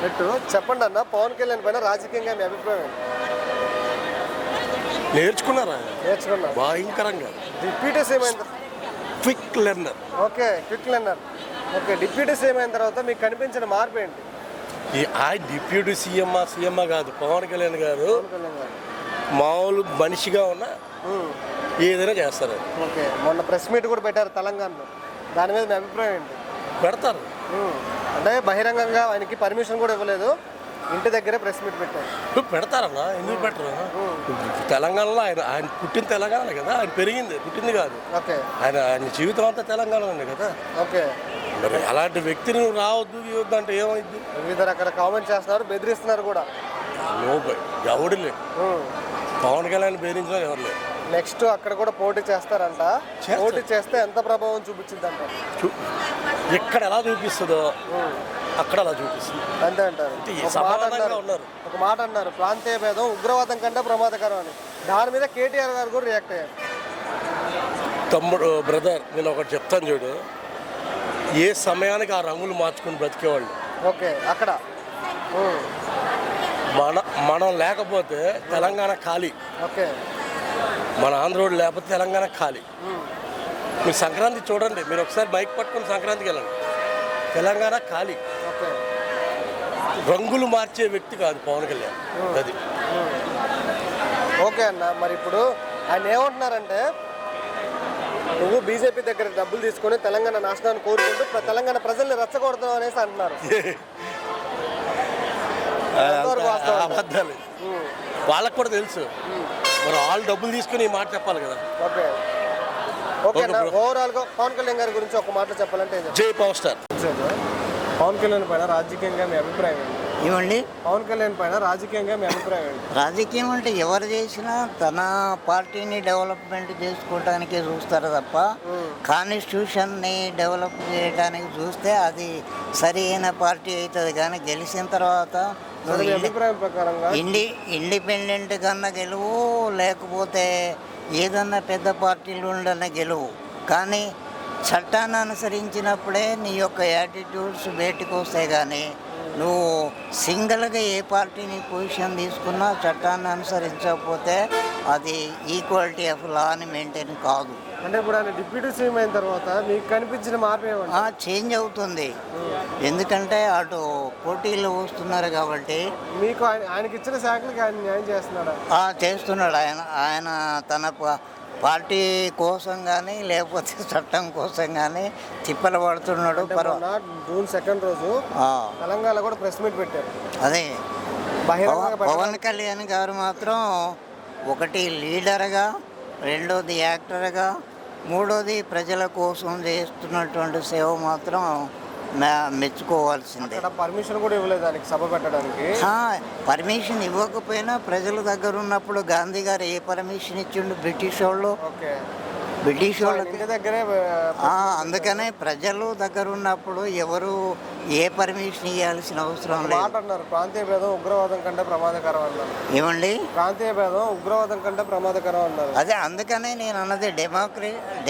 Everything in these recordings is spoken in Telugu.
పెట్టు చెప్పండి అన్న, పవన్ కళ్యాణ్ పైన రాజకీయంగా మీ అభిప్రాయం ఏంటి? నేర్చుకున్నారా నేర్చుకున్నా భయంకరంగా. డిప్యూటీ సీఎం అయిన quick learner. Okay, quick learner. Okay, deputy CM అయిన తర్వాత మీకు కనిపించిన మార్పు ఏంటి? ఆ డిప్యూటీ సీఎం కాదు, పవన్ కళ్యాణ్ గారు పవన్ కళ్యాణ్ గారు మామూలు మనిషిగా ఉన్న ఏదైనా చేస్తారు. ఓకే, మొన్న ప్రెస్ మీట్ కూడా పెట్టారు తెలంగాణలో, దాని మీద మీ అభిప్రాయం ఏంటి? పెడతారు. అంటే బహిరంగంగా ఆయనకి పర్మిషన్ కూడా ఇవ్వలేదు, ఇంటి దగ్గరే ప్రెస్ మీట్ పెట్టారు. పెడతారన్నా, ఎందుకు పెట్టరు? తెలంగాణలో ఆయన పుట్టిన తెలంగాణ కదా, ఆయన పెరిగింది పుట్టింది కాదు. ఓకే, ఆయన జీవితం అంతా తెలంగాణలోనే కదా. ఓకే, మరి అలాంటి వ్యక్తిని నువ్వు రావద్దు ఇవ్వద్దు అంటే ఏమైంది? వివిధ రకాల కామెంట్ చేస్తున్నారు, బెదిరిస్తున్నారు కూడా. ఎవడు లేదు, పవన్ కళ్యాణ్ బెదిరించిన ఎవరు లేదు. నెక్స్ట్ అక్కడ కూడా పోటీ చేస్తారంట. పోటీ చేస్తే ఎంత ప్రభావం చూపించిందంట? ఎక్కడ ఎలా చూపిస్తుందో అక్కడ అలా చూపిస్తుంది అంతే అంటారు. ఒక మాట అన్నారు, ప్రాంతీయ భేదం ఉగ్రవాదం కంటే ప్రమాదకరం అని. దాని మీద కేటీఆర్ గారు కూడా రియాక్ట్ అయ్యారు. తమ్ముడు బ్రదర్, నేను ఒకటి చెప్తాను చూడు, ఏ సమయానికి ఆ రంగులు మార్చుకుని బ్రతికేవాళ్ళు. ఓకే, అక్కడ మనం లేకపోతే తెలంగాణ ఖాళీ. ఓకే, మన ఆంధ్రోడు లేకపోతే తెలంగాణ ఖాళీ. మీరు సంక్రాంతి చూడండి, మీరు ఒకసారి బైక్ పట్టుకొని సంక్రాంతికి వెళ్ళండి, తెలంగాణ ఖాళీ. ఓకే, రంగులు మార్చే వ్యక్తి కాదు పవన్ కళ్యాణ్. అది ఓకే అన్న. మరి ఇప్పుడు ఆయన ఏమంటున్నారంటే, నువ్వు బీజేపీ దగ్గర డబ్బులు తీసుకొని తెలంగాణ నాశనాన్ని కోరుకుంటూ తెలంగాణ ప్రజల్ని రెచ్చగొడతావు అనేసి అంటున్నారు. అబద్ధాలు. వాళ్ళకు కూడా తెలుసు, మరి వాళ్ళు డబ్బులు తీసుకుని ఈ మాట చెప్పాలి కదా. ఓకే, ఓకే అన్న. ఓవరాల్గా పవన్ కళ్యాణ్ గారి గురించి ఒక మాట చెప్పాలంటే జై పవర్ స్టార్. పవన్ కళ్యాణ్ పైన రాజకీయంగా మీ అభిప్రాయం ఏంటి? ఏమండి, పవన్ కళ్యాణ్ పైన రాజకీయంగా మీ అభిప్రాయం ఏంటి? రాజకీయం అంటే ఎవరు చేసినా తన పార్టీని డెవలప్మెంట్ చేసుకోవటానికి చూస్తారు తప్ప కాన్స్టిట్యూషన్ని డెవలప్ చేయడానికి చూస్తే అది సరి అయిన పార్టీ అవుతుంది. కానీ గెలిచిన తర్వాత అభిప్రాయం ప్రకారంగా ఇండిపెండెంట్ కన్నా గెలువు, లేకపోతే ఏదన్నా పెద్ద పార్టీలు ఉండన్న గెలువు. కానీ చట్టాన్ని అనుసరించినప్పుడే నీ యొక్క యాటిట్యూడ్స్ బయటకు వస్తాయి. కానీ నువ్వు సింగిల్గా ఏ పార్టీని పొజిషన్ తీసుకున్నా చట్టాన్ని అనుసరించకపోతే అది ఈక్వాలిటీ ఆఫ్ లా అని మెయింటైన్ కాదు. అంటే ఇప్పుడు ఆయన డిప్యూటీ సీఎం అయిన తర్వాత మీకు కనిపించిన మార్పు ఏమంటే? చేంజ్ అవుతుంది, ఎందుకంటే అటు పోటీలు వస్తున్నారు కాబట్టి. మీకు ఆయనకి ఇచ్చిన శాఖలకి ఆయన న్యాయం చేస్తున్నాడా? చేస్తున్నాడు. ఆయన తన పార్టీ కోసం కానీ లేకపోతే చట్టం కోసం కానీ తిప్పలు పడుతున్నాడు. జూన్ 2 రోజు తెలంగాణలో కూడా ప్రెస్ మీట్ పెట్టారు. అదే పవన్ కళ్యాణ్ గారు మాత్రం ఒకటి లీడర్గా, రెండోది యాక్టర్గా, మూడోది ప్రజల కోసం చేస్తున్నటువంటి సేవ మాత్రం మెచ్చుకోవాల్సిందే. పర్మిషన్ కూడా ఇవ్వలేదు దానికి, సభ పెట్టడానికి. పర్మిషన్ ఇవ్వకపోయినా ప్రజల దగ్గర ఉన్నప్పుడు గాంధీ గారు ఏ పర్మిషన్ ఇచ్చిండు బ్రిటిష్ వాళ్ళు? బ్రిటిష్ వాళ్ళకి దగ్గరే. అందుకనే ప్రజలు దగ్గర ఉన్నప్పుడు ఎవరు ఏ పర్మిషన్ ఇవ్వాల్సిన అవసరం లేదు అన్నారు. ప్రాంతీయ భేదం ఉగ్రవాదం కంటే ప్రమాదకరం అన్నారు. ఏమండి, ప్రాంతీయ భేదం ఉగ్రవాదం కంటే ప్రమాదకరం అన్నారు. అదే అందుకనే నేను అన్నది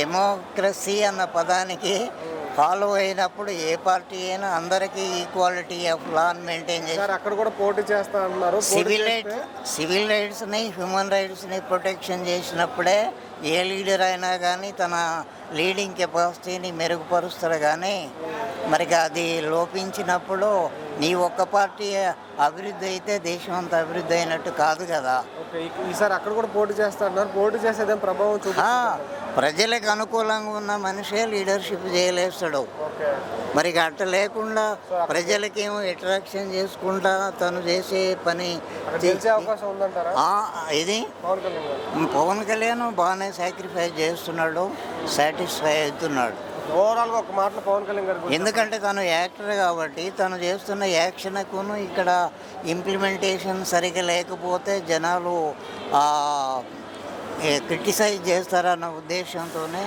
డెమోక్రసీ అన్న పదానికి ఫాలో అయినప్పుడు ఏ పార్టీ అయినా అందరికీ ఈక్వాలిటీ ఆఫ్ లా మెయింటైన్ చేస్తారు. అక్కడ కూడా పోటీ చేస్తా అంటున్నారు. సివిల్ రైట్స్ని, హ్యూమన్ రైట్స్ని ప్రొటెక్షన్ చేసినప్పుడే ఏ లీడర్ అయినా కానీ తన లీడింగ్ కెపాసిటీని మెరుగుపరుస్తారు. కానీ మరి అది లోపించినప్పుడు నీ ఒక్క పార్టీ అభివృద్ధి అయితే దేశం అంతా అభివృద్ధి అయినట్టు కాదు కదా. ఈసారి అక్కడ కూడా పోటీ చేస్తా అంటున్నారు. పోటీ చేసేదేం ప్రభావం ప్రజలకు అనుకూలంగా ఉన్న మనిషే లీడర్షిప్ చేయలేస్తాడు. మరి అట్ట లేకుండా ప్రజలకేమో అట్రాక్షన్ చేసుకుంటా తను చేసే పని అవకాశం ఉందంటారా? ఇది పవన్ కళ్యాణ్ బాగానే సాక్రిఫైస్ చేస్తున్నాడు, సాటిస్ఫై అవుతున్నాడు. ఓవరాల్గా ఒక మాటలో పవన్ కళ్యాణ్ గారు, ఎందుకంటే తను యాక్టర్ కాబట్టి తను చేస్తున్న యాక్షన్కును ఇక్కడ ఇంప్లిమెంటేషన్ సరిగా లేకపోతే జనాలు క్రిటిసైజ్ చేస్తారన్న ఉద్దేశంతోనే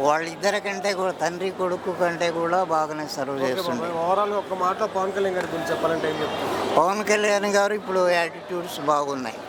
వాళ్ళిద్దరి కంటే కూడా తండ్రి కొడుకు కంటే కూడా బాగానే సర్వ్ చేస్తున్నారు. ఓవరాల్గా ఒక మాటలో పవన్ కళ్యాణ్ గారి గురించి చెప్పాలంటే ఏం చెప్తారు? పవన్ కళ్యాణ్ గారు ఇప్పుడు యాటిట్యూడ్స్ బాగున్నాయి.